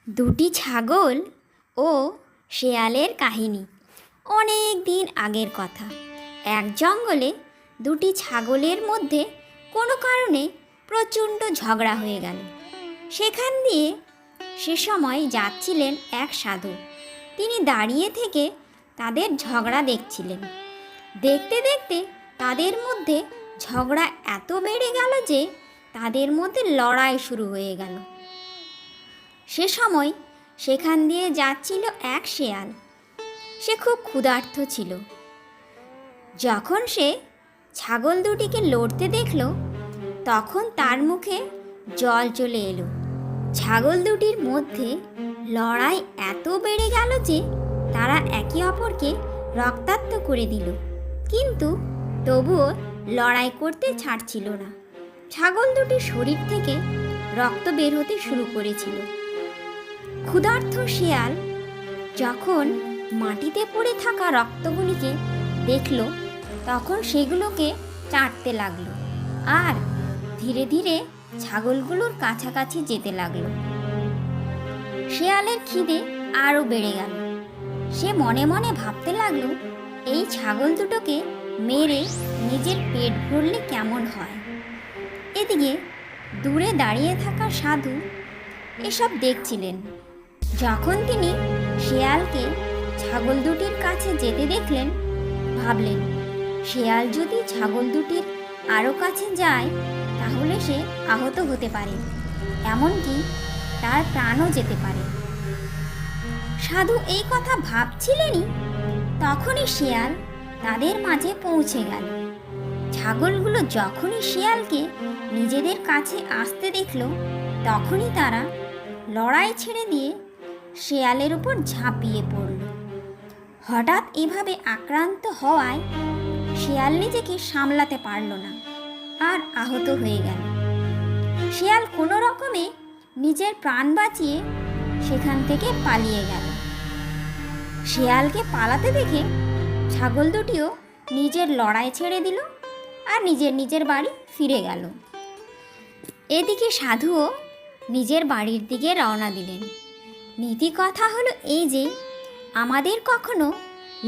দুটি ছাগল ও শেয়ালের কাহিনী। অনেক দিন আগের কথা। এক জঙ্গলে দুটি ছাগলের মধ্যে কোনো কারণে প্রচণ্ড ঝগড়া হয়ে গেল। সেখান দিয়ে সে সময় যাচ্ছিলেন এক সাধু। তিনি দাঁড়িয়ে থেকে তাদের ঝগড়া দেখছিলেন। দেখতে দেখতে তাদের মধ্যে ঝগড়া এত বেড়ে গেল যে তাদের মধ্যে লড়াই শুরু হয়ে গেল। সে সময় সেখান দিয়ে যাচ্ছিল এক শেয়াল। সে খুব ক্ষুধার্ত ছিল। যখন সে ছাগল দুটিকে লড়তে দেখল, তখন তার মুখে জল চলে এলো। ছাগল দুটির মধ্যে লড়াই এত বেড়ে গেল যে তারা একে অপরকে রক্তাক্ত করে দিল, কিন্তু তবুও লড়াই করতে ছাড়ছিল না। ছাগল দুটির শরীর থেকে রক্ত বের হতে শুরু করেছিল। ক্ষুধার্ত শিয়াল যখন মাটিতে পড়ে থাকা রক্তগুলিকে দেখল, তখন সেগুলোকে চাটতে লাগলো আর ধীরে ধীরে ছাগলগুলোর কাছাকাছি যেতে লাগলো। শিয়ালের খিদে আরও বেড়ে গেল। সে মনে মনে ভাবতে লাগলো, এই ছাগল দুটোকে মেরে নিজের পেট ভরলে কেমন হয়। এদিকে দূরে দাঁড়িয়ে থাকা সাধু এসব দেখছিলেন। যখন তিনি শেয়ালকে ছাগল দুটির কাছে যেতে দেখলেন, ভাবলেন, শেয়াল যদি ছাগল দুটির আরও কাছে যায় তাহলে সে আহত হতে পারে, এমনকি তার প্রাণও যেতে পারে। সাধু এই কথা ভাবছিলেনই, তখনই শেয়াল তাদের মাঝে পৌঁছে গেল। ছাগলগুলো যখনই শেয়ালকে নিজেদের কাছে আসতে দেখল, তখনই তারা লড়াই ছেড়ে দিয়ে শেয়ালের উপর ঝাঁপিয়ে পড়ল। হঠাৎ এভাবে আক্রান্ত হওয়ায় শেয়াল নিজেকে সামলাতে পারল না আর আহত হয়ে গেল। শেয়াল কোনো রকমে নিজের প্রাণ বাঁচিয়ে সেখান থেকে পালিয়ে গেল। শেয়ালকে পালাতে দেখে ছাগল দুটিও নিজের লড়াই ছেড়ে দিল আর নিজের নিজের বাড়ি ফিরে গেল। এদিকে সাধুও নিজের বাড়ির দিকে রওনা দিলেন। নীতি কথা হলো এই যে, আমাদের কখনো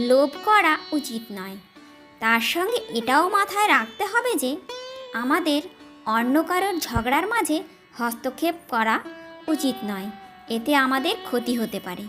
লোভ করা উচিত নয়। তার সঙ্গে এটাও মাথায় রাখতে হবে যে আমাদের অন্য কারোর ঝগড়ার মাঝে হস্তক্ষেপ করা উচিত নয়, এতে আমাদের ক্ষতি হতে পারে।